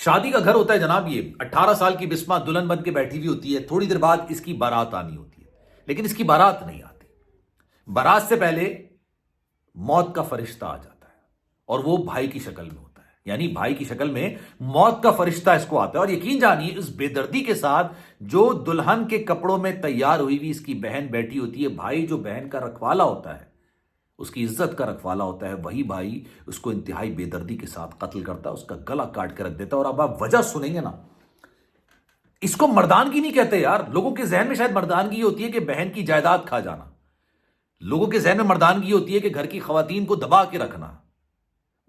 شادی کا گھر ہوتا ہے جناب. یہ 18 سال کی بسما دلہن بن کے بیٹھی ہوئی ہوتی ہے. تھوڑی دیر بعد اس کی بارات آنی ہوتی ہے, لیکن اس کی بارات نہیں آتی. بارات سے پہلے موت کا فرشتہ آ جاتا ہے اور وہ بھائی کی شکل میں ہوتا ہے. یعنی بھائی کی شکل میں موت کا فرشتہ اس کو آتا ہے. اور یقین جانیے اس بے دردی کے ساتھ جو دلہن کے کپڑوں میں تیار ہوئی ہوئی اس کی بہن بیٹھی ہوتی ہے, بھائی جو بہن کا رکھوالا ہوتا ہے, اس کی عزت کا رکھوالا ہوتا ہے, وہی بھائی اس کو انتہائی بے دردی کے ساتھ قتل کرتا ہے, اس کا گلا کاٹ کے رکھ دیتا ہے. اور اب آپ وجہ سنیں گے نا, اس کو مردانگی نہیں کہتے یار. لوگوں کے ذہن میں شاید مردانگی ہوتی ہے کہ بہن کی جائیداد کھا جانا. لوگوں کے ذہن میں مردانگی ہوتی ہے کہ گھر کی خواتین کو دبا کے رکھنا,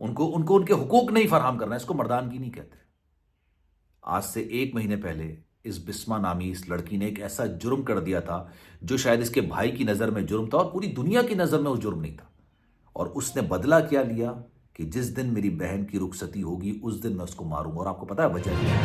ان کو ان کے حقوق نہیں فراہم کرنا. اس کو مردانگی نہیں کہتے. آج سے 1 مہینے پہلے اس بسما نامی اس لڑکی نے ایک ایسا جرم کر دیا تھا جو شاید اس کے بھائی کی نظر میں جرم تھا اور پوری دنیا کی نظر میں وہ جرم نہیں تھا. اور اس نے بدلہ کیا لیا کہ جس دن میری بہن کی رخصتی ہوگی اس دن میں اس کو ماروں گا. اور آپ کو پتا ہے وجہ کیا ہے؟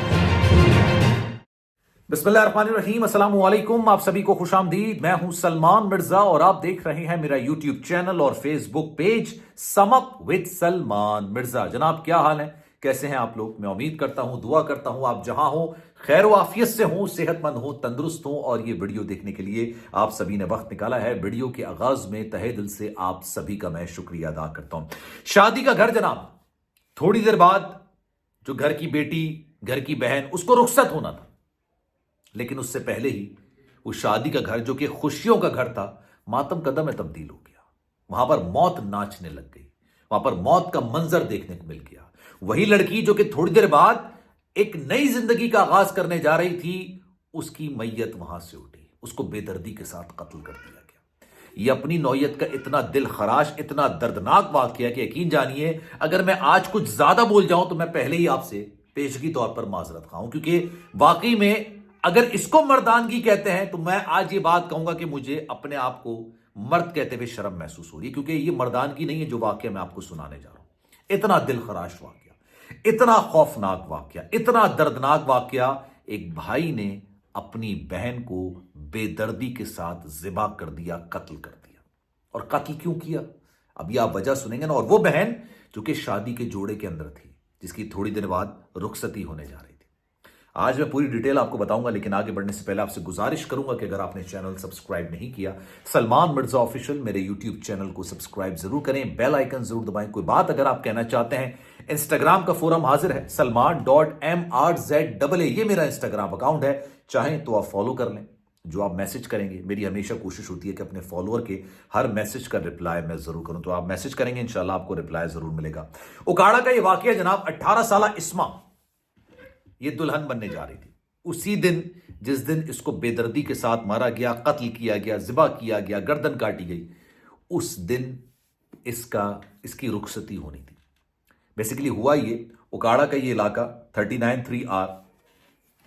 بسم اللہ الرحمن الرحیم. السلام علیکم, آپ سبھی کو خوش آمدید. میں ہوں سلمان مرزا اور آپ دیکھ رہے ہیں میرا یوٹیوب چینل اور Facebook page sum up with Salman Mirza. جناب کیا حال ہے, کیسے ہیں آپ لوگ؟ میں امید کرتا ہوں, دعا کرتا ہوں آپ جہاں ہوں خیر و عافیت سے ہوں, صحت مند ہوں, تندرست ہوں. اور یہ ویڈیو دیکھنے کے لیے آپ سبھی نے وقت نکالا ہے. ویڈیو کے آغاز میں تہہ دل سے آپ سبھی کا میں شکریہ ادا کرتا ہوں. شادی کا گھر جناب, تھوڑی دیر بعد جو گھر کی بیٹی, گھر کی بہن, اس کو رخصت ہونا تھا, لیکن اس سے پہلے ہی وہ شادی کا گھر جو کہ خوشیوں کا گھر تھا ماتم قدم میں تبدیل ہو گیا. وہاں پر موت ناچنے لگ گئی, وہاں پر موت کا منظر دیکھنے کو مل گیا. وہی لڑکی جو کہ تھوڑی دیر بعد ایک نئی زندگی کا آغاز کرنے جا رہی تھی, اس کی میت وہاں سے اٹھی, اس کو بے دردی کے ساتھ قتل کر دیا گیا. یہ اپنی نوعیت کا اتنا دل خراش, اتنا دردناک واقعہ کہ یقین جانیے اگر میں آج کچھ زیادہ بول جاؤں تو میں پہلے ہی آپ سے پیشگی طور پر معذرت خواہ ہوں, کیونکہ واقعی میں اگر اس کو مردانگی کہتے ہیں تو میں آج یہ بات کہوں گا کہ مجھے اپنے آپ کو مرد کہتے ہوئے شرم محسوس ہو رہی ہے, کیونکہ یہ مردانگی نہیں ہے جو واقعہ میں آپ کو سنانے جا رہا ہوں. اتنا دل خراش واقعہ, اتنا خوفناک واقعہ, اتنا دردناک واقعہ. ایک بھائی نے اپنی بہن کو بے دردی کے ساتھ ذبح کر دیا, قتل کر دیا. اور قتل کیوں کیا اب یہ آپ وجہ سنیں گے نا. اور وہ بہن جو کہ شادی کے جوڑے کے اندر تھی, جس کی تھوڑی دیر بعد رخصتی ہونے جا رہی تھی. آج میں پوری ڈیٹیل آپ کو بتاؤں گا, لیکن آگے بڑھنے سے پہلے آپ سے گزارش کروں گا کہ اگر آپ نے چینل سبسکرائب نہیں کیا, سلمان مرزا آفیشل میرے یوٹیوب چینل کو سبسکرائب ضرور کریں, بیل آئیکن ضرور دبائیں. کوئی بات اگر آپ کہنا چاہتے ہیں, انسٹاگرام کا فورم حاضر ہے, salman.mrza, یہ میرا انسٹاگرام اکاؤنٹ ہے, چاہیں تو آپ فالو کر لیں. جو آپ میسج کریں گے, میری ہمیشہ کوشش ہوتی ہے کہ اپنے فالوور کے ہر میسج کا رپلائی میں ضرور کروں, تو آپ میسج کریں گے انشاءاللہ آپ کو رپلائی ضرور ملے گا. اکاڑا کا یہ واقعہ جناب, 18 سالہ اسما یہ دلہن بننے جا رہی تھی. اسی دن جس دن اس کو بے دردی کے ساتھ مارا گیا, قتل کیا گیا, ذبح کیا گیا, گردن کاٹی گئی, اس دن اس کی رخصتی ہونی تھی. بیسیکلی ہوا یہ, اکاڑا کا یہ علاقہ 39-3R,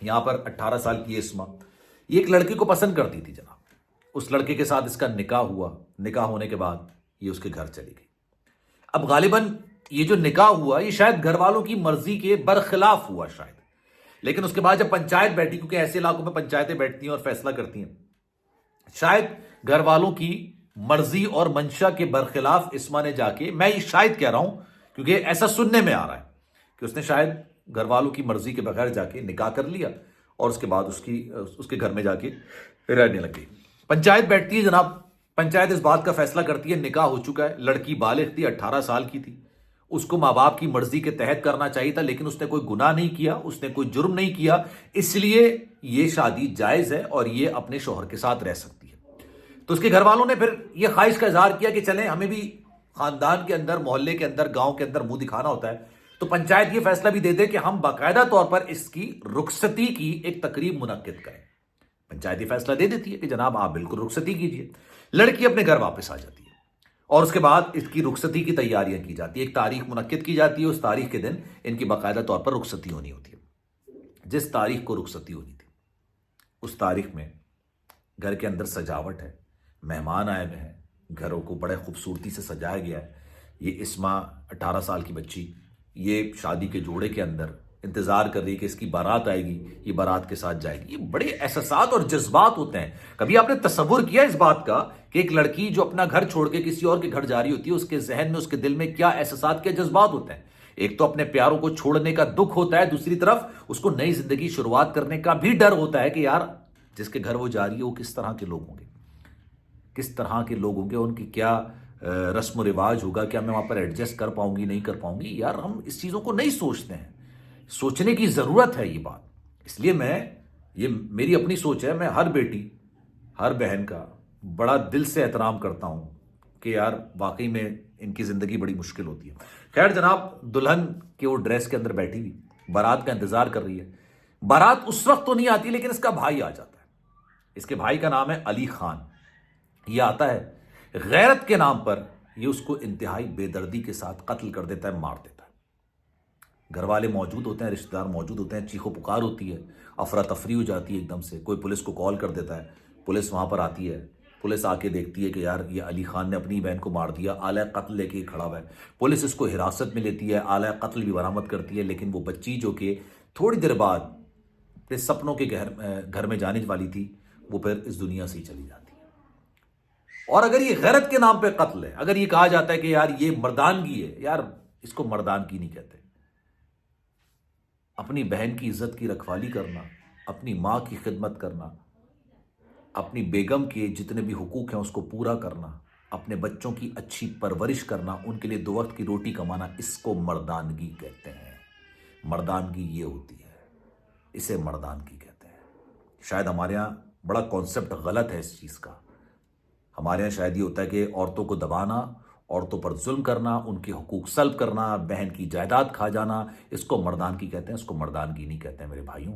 یہاں پر 18 سال کی اسما یہ ایک لڑکی کو پسند کرتی تھی جناب. اس لڑکے کے ساتھ اس کا نکاح ہوا, نکاح ہونے کے بعد یہ اس کے گھر چلی گئی. اب غالباً یہ جو نکاح ہوا یہ شاید گھر والوں کی مرضی کے برخلاف ہوا شاید, لیکن اس کے بعد جب پنچایت بیٹھی, کیونکہ ایسے علاقوں میں پنچایتیں بیٹھتی ہیں اور فیصلہ کرتی ہیں, شاید گھر والوں کی مرضی اور منشا کے برخلاف اسما نے جا کے, میں یہ شاید کہہ رہا ہوں کیونکہ ایسا سننے میں آ رہا ہے کہ اس نے شاید گھر والوں کی مرضی کے بغیر جا کے نکاح کر لیا اور اس کے بعد اس کے گھر میں جا کے رہنے لگ گئی. پنچایت بیٹھتی ہے جناب, پنچایت اس بات کا فیصلہ کرتی ہے, نکاح ہو چکا ہے, لڑکی بالغ تھی, 18 سال کی تھی, اس کو ماں باپ کی مرضی کے تحت کرنا چاہیے تھا, لیکن اس نے کوئی گناہ نہیں کیا, اس نے کوئی جرم نہیں کیا, اس لیے یہ شادی جائز ہے اور یہ اپنے شوہر کے ساتھ رہ سکتی ہے. تو اس کے گھر والوں نے پھر یہ خواہش کا اظہار کیا کہ چلیں ہمیں بھی خاندان کے اندر, محلے کے اندر, گاؤں کے اندر منہ دکھانا ہوتا ہے, تو پنچایت یہ فیصلہ بھی دے دے کہ ہم باقاعدہ طور پر اس کی رخصتی کی ایک تقریب منعقد کریں. پنچایت یہ فیصلہ دے دیتی ہے کہ جناب آپ بالکل رخصتی کیجیے. لڑکی اپنے گھر واپس آ جاتی ہے اور اس کے بعد اس کی رخصتی کی تیاریاں کی جاتی ہیں, ایک تاریخ منعقد کی جاتی ہے, اس تاریخ کے دن ان کی باقاعدہ طور پر رخصتی ہونی ہوتی ہے. جس تاریخ کو رخصتی ہونی تھی اس تاریخ میں گھر کے اندر سجاوٹ ہے, مہمان آئے ہوئے ہیں, گھروں کو بڑے خوبصورتی سے سجایا گیا ہے. یہ اسما 18 سال کی بچی یہ شادی کے جوڑے کے اندر انتظار کر رہی ہے کہ اس کی بارات آئے گی, یہ بارات کے ساتھ جائے گی. یہ بڑے احساسات اور جذبات ہوتے ہیں. کبھی آپ نے تصور کیا اس بات کا کہ ایک لڑکی جو اپنا گھر چھوڑ کے کسی اور کے گھر جا رہی ہوتی ہے, اس کے ذہن میں, اس کے دل میں کیا احساسات, کیا جذبات ہوتے ہیں. ایک تو اپنے پیاروں کو چھوڑنے کا دکھ ہوتا ہے, دوسری طرف اس کو نئی زندگی شروعات کرنے کا بھی ڈر ہوتا ہے کہ یار جس کے گھر وہ جا رہی ہے وہ کس طرح کے لوگ ہوں گے, کس طرح کے لوگ ہوں گے, ان کی کیا رسم و رواج ہوگا, کیا میں وہاں پر ایڈجسٹ کر پاؤں گی نہیں کر پاؤں گی. یار ہم اس چیزوں کو نہیں سوچتے ہیں, سوچنے کی ضرورت ہے یہ بات. اس لیے یہ میری اپنی سوچ ہے, میں ہر بیٹی ہر بہن کا بڑا دل سے احترام کرتا ہوں کہ یار واقعی میں ان کی زندگی بڑی مشکل ہوتی ہے. خیر جناب, دلہن کے وہ ڈریس کے اندر بیٹھی ہوئی بارات کا انتظار کر رہی ہے. بارات اس وقت تو نہیں آتی لیکن اس کا بھائی آ جاتا ہے. اس کے بھائی کا نام ہے علی خان. یہ آتا ہے غیرت کے نام پر, یہ اس کو انتہائی بے دردی کے ساتھ قتل کر دیتا ہے, مار دیتا ہے. گھر والے موجود ہوتے ہیں, رشتہ دار موجود ہوتے ہیں, چیخو پکار ہوتی ہے, افراتفری ہو جاتی ہے ایک دم سے. کوئی پولیس کو کال کر دیتا ہے, پولیس وہاں پر آتی ہے, پولیس آ کے دیکھتی ہے کہ یار یہ علی خان نے اپنی بہن کو مار دیا, آلہ قتل لے کے کھڑا ہوا ہے. پولیس اس کو حراست میں لیتی ہے, آلہ قتل بھی برآمد کرتی ہے, لیکن وہ بچی جو کہ تھوڑی دیر بعد اپنے سپنوں کے گھر میں جانے والی تھی, وہ پھر اس دنیا سے ہی چلی جاتی ہے. اور اگر یہ غیرت کے نام پہ قتل ہے, اگر یہ کہا جاتا ہے کہ یار یہ مردانگی ہے, یار اس کو مردانگی نہیں کہتے. اپنی بہن کی عزت کی رکھوالی کرنا, اپنی ماں کی خدمت کرنا, اپنی بیگم کے جتنے بھی حقوق ہیں اس کو پورا کرنا, اپنے بچوں کی اچھی پرورش کرنا, ان کے لیے 2 وقت کی روٹی کمانا, اس کو مردانگی کہتے ہیں. مردانگی یہ ہوتی ہے, اسے مردانگی کہتے ہیں. شاید ہمارے یہاں بڑا کانسیپٹ غلط ہے اس چیز کا. ہمارے یہاں شاید یہ ہوتا ہے کہ عورتوں کو دبانا, عورتوں پر ظلم کرنا, ان کے حقوق سلب کرنا, بہن کی جائیداد کھا جانا, اس کو مردانگی کہتے ہیں. اس کو مردانگی نہیں کہتے ہیں میرے بھائیوں,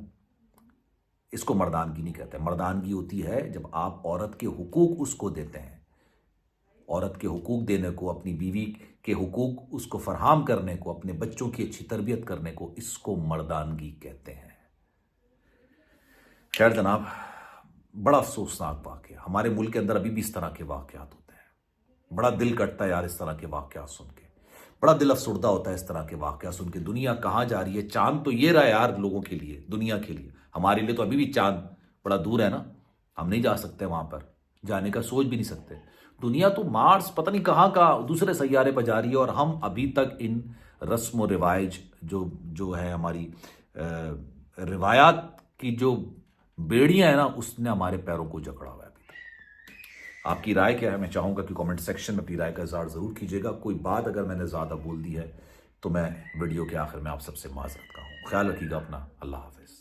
اس کو مردانگی نہیں کہتے. مردانگی ہوتی ہے جب آپ عورت کے حقوق اس کو دیتے ہیں, عورت کے حقوق دینے کو, اپنی بیوی کے حقوق اس کو فراہم کرنے کو, اپنے بچوں کی اچھی تربیت کرنے کو, اس کو مردانگی کہتے ہیں. خیر جناب, بڑا افسوسناک واقعہ. ہمارے ملک کے اندر ابھی بھی اس طرح کے واقعات ہوتے ہیں. بڑا دل کٹتا ہے یار اس طرح کے واقعات سن کے, بڑا دل افسردہ ہوتا ہے اس طرح کے واقعات سن کے. دنیا کہاں جا رہی ہے؟ چاند تو یہ رہا ہے یار لوگوں کے لیے, دنیا کے لیے. ہمارے لیے تو ابھی بھی چاند بڑا دور ہے نا, ہم نہیں جا سکتے وہاں پر, جانے کا سوچ بھی نہیں سکتے. دنیا تو مارس پتہ نہیں کہاں کا دوسرے سیارے پر جا رہی ہے, اور ہم ابھی تک ان رسم و رواج جو ہے ہماری روایات کی جو بیڑیاں ہیں نا, اس نے ہمارے پیروں کو جکڑا ہوا ہے. آپ کی رائے کیا ہے؟ میں چاہوں گا کہ کامنٹ سیکشن میں اپنی رائے کا اظہار ضرور کیجیے گا. کوئی بات اگر میں نے زیادہ بول دی ہے تو میں ویڈیو کے آخر میں آپ سب سے معذرت کا ہوں. خیال رکھیے گا اپنا. اللہ حافظ.